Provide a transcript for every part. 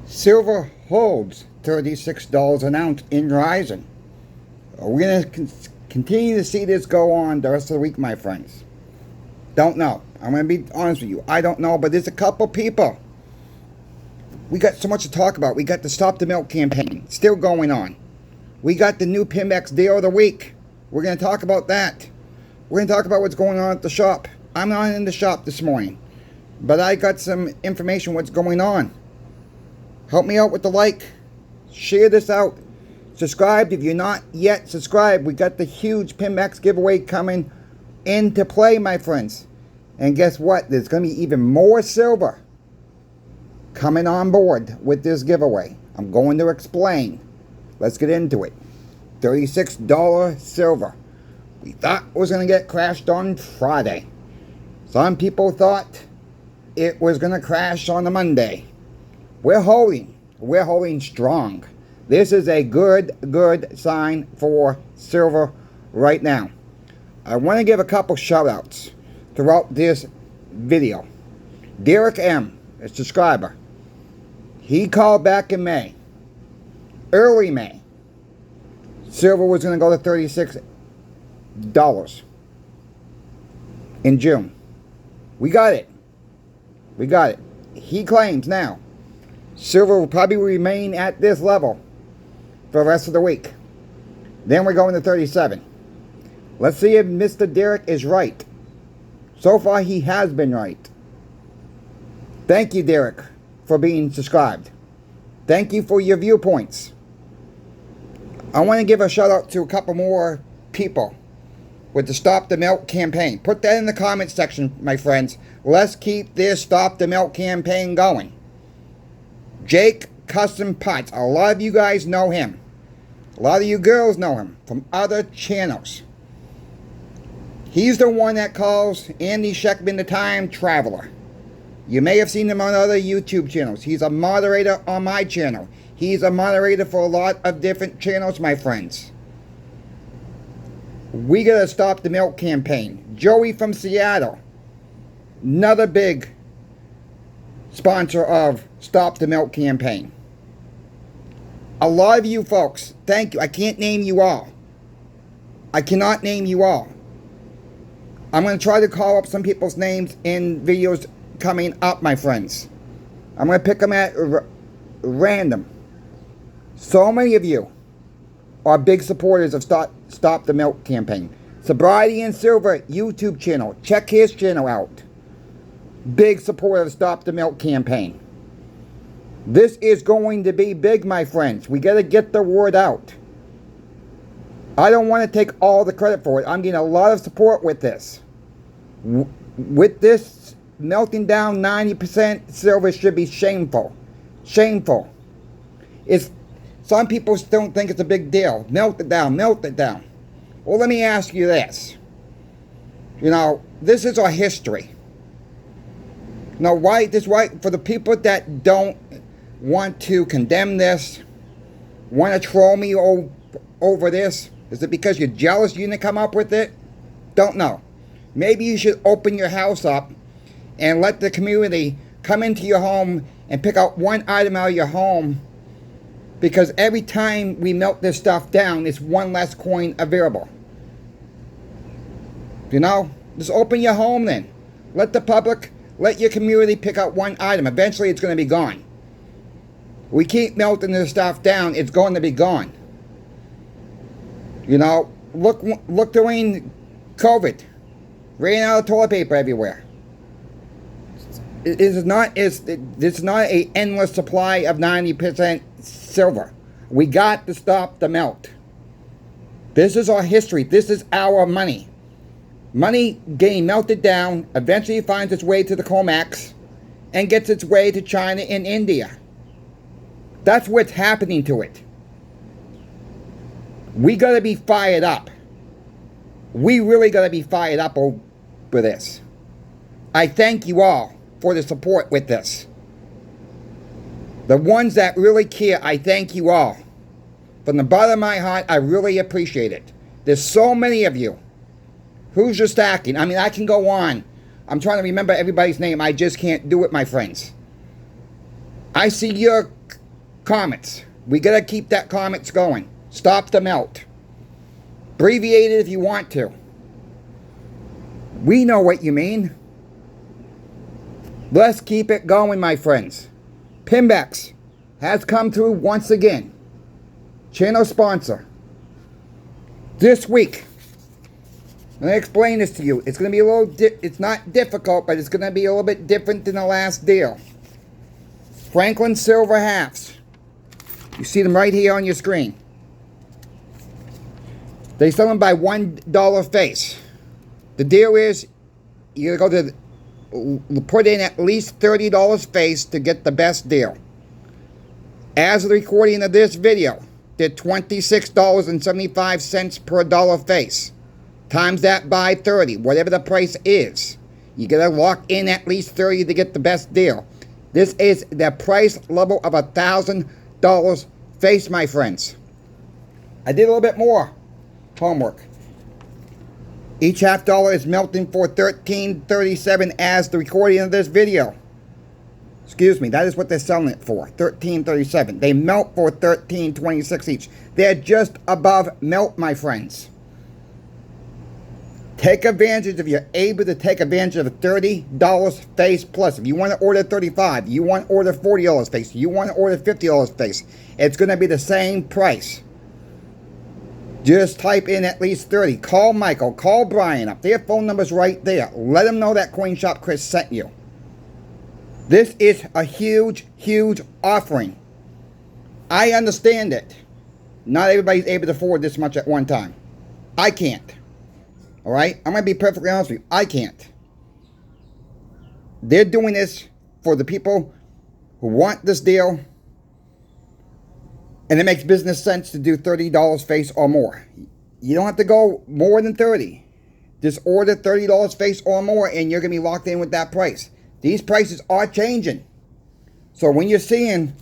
Silver holds $36 an ounce in rising. We're going to continue to see this go on the rest of the week, my friends. Don't know. I'm going to be honest with you. I don't know, but there's a couple people. We got so much to talk about. We got the Stop the Milk campaign still going on. We got the new Pimex deal of the week. We're going to talk about that. We're going to talk about what's going on at the shop. I'm not in the shop this morning, but I got some information what's going on. Help me out with the like. Share this out. Subscribe if you're not yet subscribed. We got the huge Pimex giveaway coming into play, my friends. And guess what? There's going to be even more silver coming on board with this giveaway. I'm going to explain. Let's get into it. $36 silver. We thought it was going to get crashed on Friday. Some people thought it was going to crash on a Monday. We're holding strong. This is a good sign for silver right now. I want to give a couple shout outs throughout this video. Derek M, a subscriber, he called back in May, early May. Silver was going to go to $36 in June. We got it. He claims now silver will probably remain at this level for the rest of the week. Then we're going to 37. Let's see if Mr. Derek is right. So far, he has been right. Thank you, Derek, for being subscribed. Thank you for your viewpoints. I want to give a shout out to a couple more people with the Stop the Milk campaign. Put that in the comment section, my friends. Let's keep this Stop the Milk campaign going. Jake Custom Pots. A lot of you guys know him. A lot of you girls know him from other channels. He's the one that calls Andy Sheckman the Time Traveler. You may have seen him on other YouTube channels. He's a moderator on my channel. He's a moderator for a lot of different channels, my friends. We gotta Stop the Milk campaign. Joey from Seattle, another big sponsor of Stop the Milk campaign. A lot of you folks, thank you. I can't name you all. I cannot name you all. I'm going to try to call up some people's names in videos coming up, my friends. I'm going to pick them at random. So many of you are big supporters of Stop the Milk campaign. Sobriety and Silver YouTube channel. Check his channel out. Big supporter of Stop the Milk campaign. This is going to be big, my friends. We got to get the word out. I don't want to take all the credit for it. I'm getting a lot of support with this. With this melting down 90% silver should be shameful. Shameful. Some people don't think it's a big deal. Melt it down, melt it down. Well, let me ask you this. You know, this is our history. Now, why for the people that don't want to condemn this, want to troll me over this, is it because you're jealous you didn't come up with it? Don't know. Maybe you should open your house up and let the community come into your home and pick out one item out of your home, because every time we melt this stuff down, it's one less coin available. You know, just open your home then. Let the public, let your community pick out one item. Eventually it's going to be gone. We keep melting this stuff down, it's going to be gone. You know, look during COVID. Ran out of toilet paper everywhere. It's not an endless supply of 90% silver. We got to stop the melt. This is our history. This is our money. Money getting melted down eventually finds its way to the COMEX and gets its way to China and India. That's what's happening to it. We got to be fired up. We really got to be fired up over this. I thank you all for the support with this. The ones that really care, I thank you all. From the bottom of my heart, I really appreciate it. There's so many of you. Who's just stacking? I mean, I can go on. I'm trying to remember everybody's name. I just can't do it, my friends. I see your Comets. We got to keep that comets going. Stop the melt. Abbreviate it if you want to. We know what you mean. Let's keep it going, my friends. Pimbex has come through once again. Channel sponsor. This week, let me explain this to you. It's going to be a little, it's not difficult, but it's going to be a little bit different than the last deal. Franklin Silver Halves. You see them right here on your screen. They sell them by $1 face. The deal is, you gotta go to, put in at least $30 face to get the best deal. As of the recording of this video, they're $26.75 per dollar face. Times that by 30, whatever the price is. You gotta lock in at least 30 to get the best deal. This is the price level of $1,000 face, my friends. I did a little bit more homework. Each half dollar is melting for $13.37 as the recording of this video. Excuse me, that is what they're selling it for, $13.37. They melt for $13.26 each. They're just above melt, my friends. Take advantage if you're able to take advantage of $30 face plus. If you want to order $35, you want to order $40 face, you want to order $50 face, it's going to be the same price. Just type in at least 30. Call Michael, call Brian up. Their phone number's right there. Let them know that Coin Shop Chris sent you. This is a huge, huge offering. I understand it. Not everybody's able to afford this much at one time. I can't. Alright? I'm going to be perfectly honest with you. I can't. They're doing this for the people who want this deal. And it makes business sense to do $30 face or more. You don't have to go more than 30. Just order $30 face or more and you're going to be locked in with that price. These prices are changing. So when you're seeing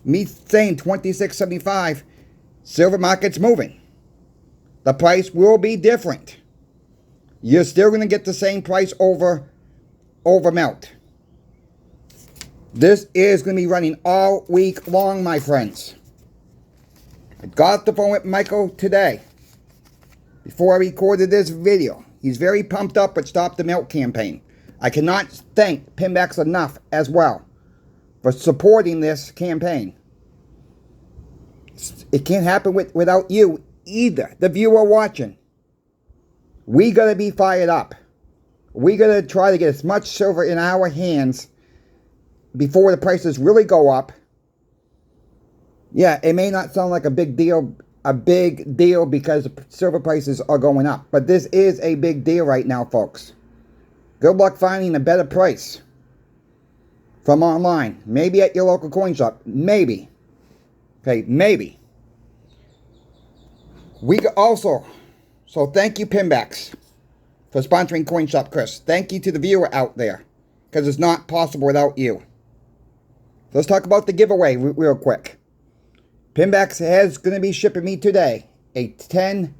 me saying $26.75, silver market's moving. The price will be different. You're still going to get the same price over melt. This is going to be running all week long, my friends. I got off the phone with Michael today before I recorded this video. He's very pumped up with Stop the Melt campaign. I cannot thank Pimbex enough as well for supporting this campaign. It can't happen without you either, the viewer watching. We got to be fired up. We got to try to get as much silver in our hands before the prices really go up. Yeah, it may not sound like a big deal because the silver prices are going up. But this is a big deal right now, folks. Good luck finding a better price from online. Maybe at your local coin shop. Maybe. Okay, maybe. We also, so thank you, Pimbex, for sponsoring Coin Shop Chris. Thank you to the viewer out there, because it's not possible without you. So let's talk about the giveaway real quick. Pimbex is going to be shipping me today a $10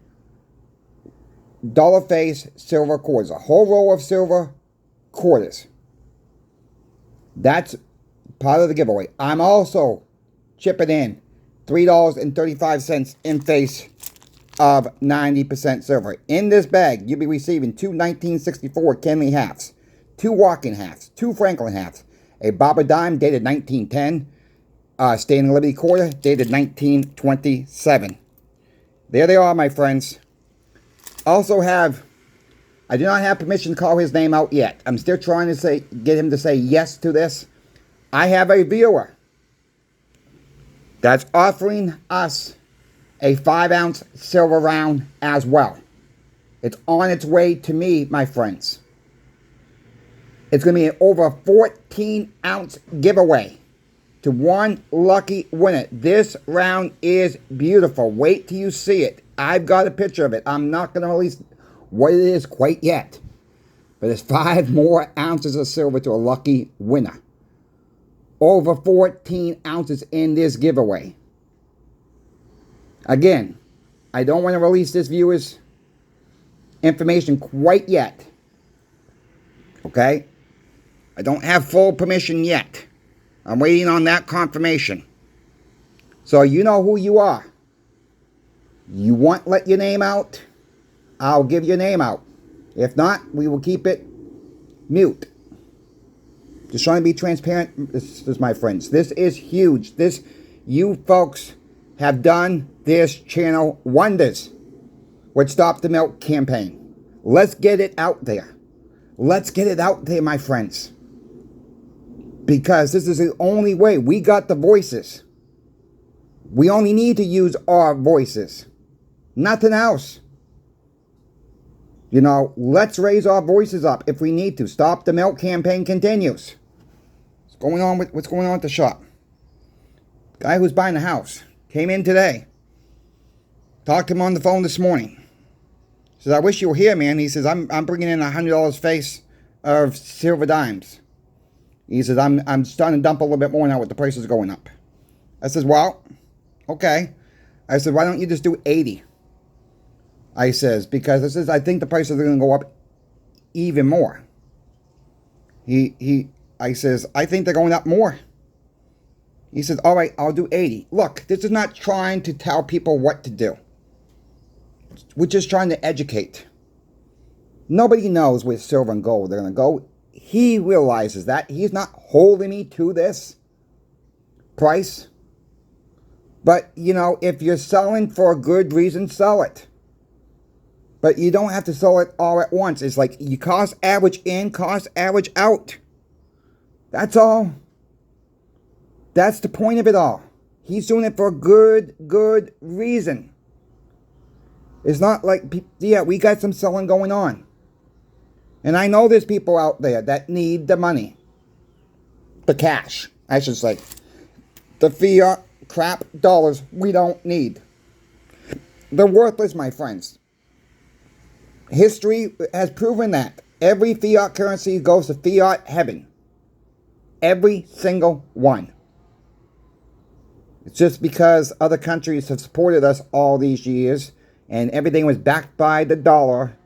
face silver quarters. A whole roll of silver quarters. That's part of the giveaway. I'm also chipping in $3.35 in face of 90% silver. In this bag, you'll be receiving two 1964 Kenley halves, two Walking halves, two Franklin halves, a Baba Dime dated 1910, Standing Liberty quarter dated 1927. There they are, my friends. Also have, I do not have permission to call his name out yet. I'm still trying to get him to say yes to this. I have a viewer that's offering us a 5-ounce silver round as well. It's on its way to me, my friends. It's going to be an over 14-ounce giveaway to one lucky winner. This round is beautiful. Wait till you see it. I've got a picture of it. I'm not going to release what it is quite yet. But it's 5 more ounces of silver to a lucky winner. Over 14 ounces in this giveaway. Again, I don't want to release this viewer's information quite yet. Okay? I don't have full permission yet. I'm waiting on that confirmation. So you know who you are. You want to let your name out? I'll give your name out. If not, we will keep it mute. Just trying to be transparent. This is my friends. This is huge. You folks have done this channel wonders with Stop the Milk campaign. Let's get it out there. Let's get it out there, my friends. Because this is the only way. We got the voices. We only need to use our voices. Nothing else. You know, let's raise our voices up if we need to. Stop the Milk campaign continues. What's going on at the shop? Guy who's buying a house came in today. Talked to him on the phone this morning. Says, I wish you were here, man. He says, I'm bringing in $100 face of silver dimes. He says, I'm starting to dump a little bit more now with the prices going up. I says, well, okay. I said, why don't you just do 80? I says, because I think the prices are going to go up even more. I says, I think they're going up more. He says, all right, I'll do 80. Look, this is not trying to tell people what to do. We're just trying to educate. Nobody knows where silver and gold are going to go. He realizes that. He's not holding me to this price. But, you know, if you're selling for a good reason, sell it. But you don't have to sell it all at once. It's like you cost average in, cost average out. That's all. That's the point of it all. He's doing it for a good reason. It's not like, yeah, we got some selling going on. And I know there's people out there that need the money. The cash, I should say. The fiat crap dollars we don't need. They're worthless, my friends. History has proven that. Every fiat currency goes to fiat heaven. Every single one. It's just because other countries have supported us all these years and everything was backed by the dollar.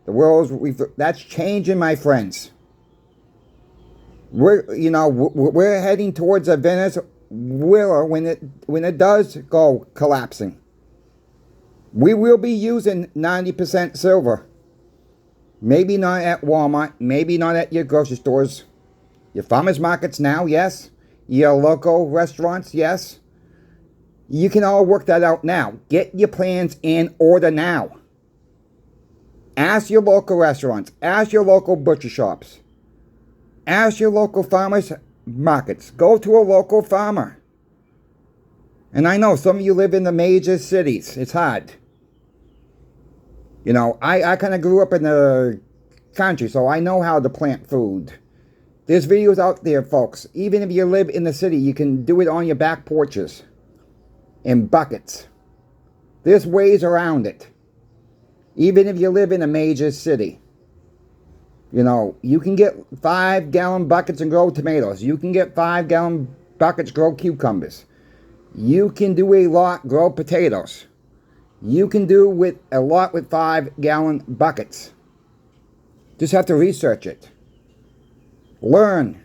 The that's changing, my friends. We're heading towards a Venezuela when it does go collapsing. We will be using 90% silver. Maybe not at Walmart, maybe not at your grocery stores. Your farmers markets now, yes. Your local restaurants, yes. You can all work that out now. Get your plans in order now. Ask your local restaurants. Ask your local butcher shops. Ask your local farmers markets. Go to a local farmer. And I know some of you live in the major cities. It's hard. You know, I kind of grew up in the country, so I know how to plant food. There's videos out there, folks. Even if you live in the city, you can do it on your back porches. In buckets. There's ways around it. Even if you live in a major city. You know, you can get 5-gallon buckets and grow tomatoes. You can get 5-gallon buckets, grow cucumbers. You can do a lot, grow potatoes. You can do a lot with 5-gallon buckets. Just have to research it. Learn.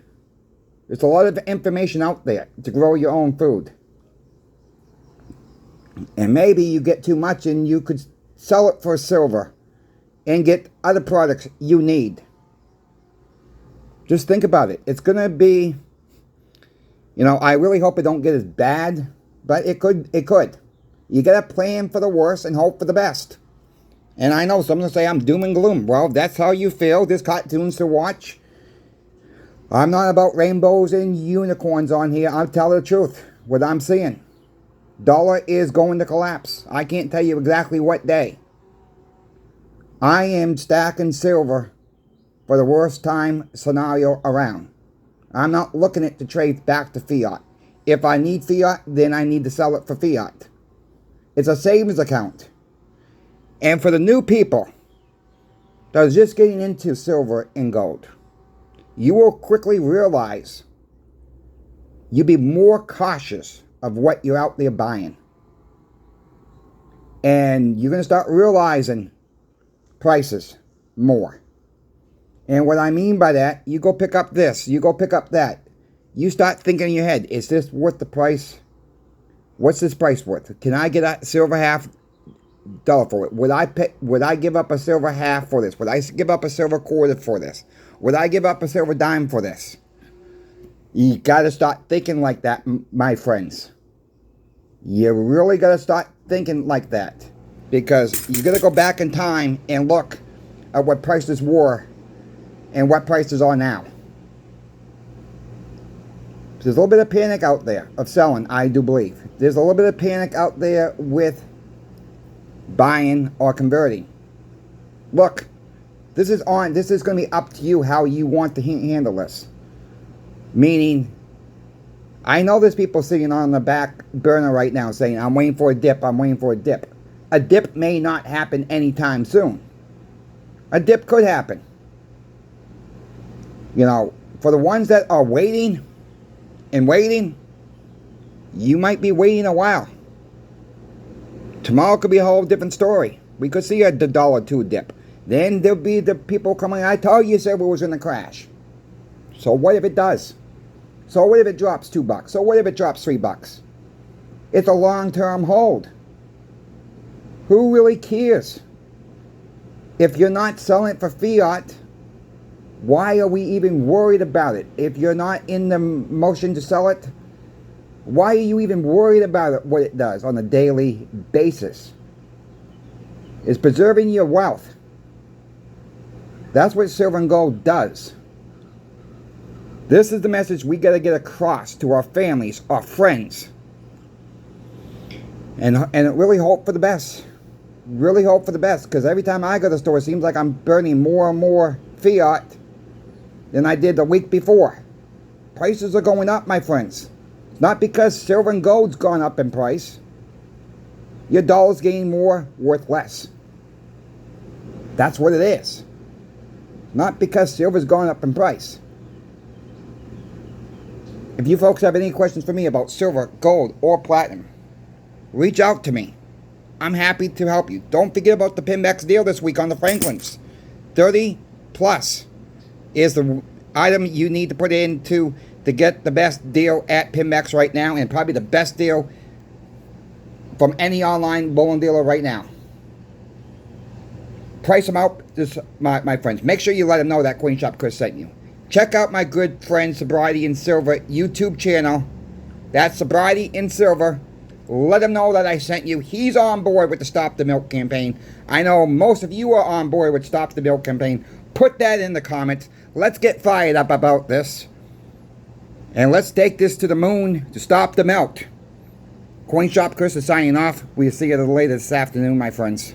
There's a lot of information out there to grow your own food. And maybe you get too much and you could sell it for silver and get other products you need. Just think about it. It's going to be, you know, I really hope it don't get as bad, but it could. You got to plan for the worst and hope for the best. And I know some will say I'm doom and gloom. Well, that's how you feel. There's cartoons to watch. I'm not about rainbows and unicorns on here. I'll tell the truth, what I'm seeing. Dollar is going to collapse. I can't tell you exactly what day. I am stacking silver for the worst time scenario around. I'm not looking at the trade back to fiat. If I need fiat, then I need to sell it for fiat. It's a savings account. And for the new people that are just getting into silver and gold, you will quickly realize you'll be more cautious of what you're out there buying. And you're going to start realizing prices more. And what I mean by that, you go pick up this, you go pick up that. You start thinking in your head, is this worth the price? What's this price worth? Can I get a silver half dollar for it? Would I give up a silver half for this? Would I give up a silver quarter for this? Would I give up a silver dime for this? You got to start thinking like that, my friends. You really got to start thinking like that, because you got to go back in time and look at what prices were and what prices are now. There's a little bit of panic out there of selling, I do believe. There's a little bit of panic out there with buying or converting. Look, this is going to be up to you how you want to handle this. Meaning, I know there's people sitting on the back burner right now saying, I'm waiting for a dip, I'm waiting for a dip. A dip may not happen anytime soon. A dip could happen. You know, for the ones that are waiting and waiting, you might be waiting a while. Tomorrow could be a whole different story. We could see a $1.02 dip. Then there'll be the people coming, I told you silver was going to crash. So what if it does? So what if it drops $2? So what if it drops $3? It's a long-term hold. Who really cares? If you're not selling it for fiat, why are we even worried about it? If you're not in the motion to sell it, why are you even worried about it, what it does on a daily basis? It's preserving your wealth. That's what silver and gold does. This is the message we got to get across to our families, our friends. And really hope for the best. Really hope for the best, because every time I go to the store, it seems like I'm burning more and more fiat than I did the week before. Prices are going up, my friends. It's not because silver and gold's gone up in price. Your dollar's getting more, worth less. That's what it is. Not because silver's gone up in price. If you folks have any questions for me about silver, gold, or platinum, reach out to me. I'm happy to help you. Don't forget about the Pinbax deal this week on the Franklins. 30 plus is the item you need to put in to get the best deal at Pinbax right now, and probably the best deal from any online bullion dealer right now. Price them out, my friends. Make sure you let them know that Coin Shop Chris sent you. Check out my good friend Sobriety in Silver YouTube channel. That's Sobriety in Silver. Let him know that I sent you. He's on board with the Stop the Milk campaign. I know most of you are on board with Stop the Milk campaign. Put that in the comments. Let's get fired up about this. And let's take this to the moon to stop the milk. Coin Shop Chris is signing off. We'll see you later this afternoon, my friends.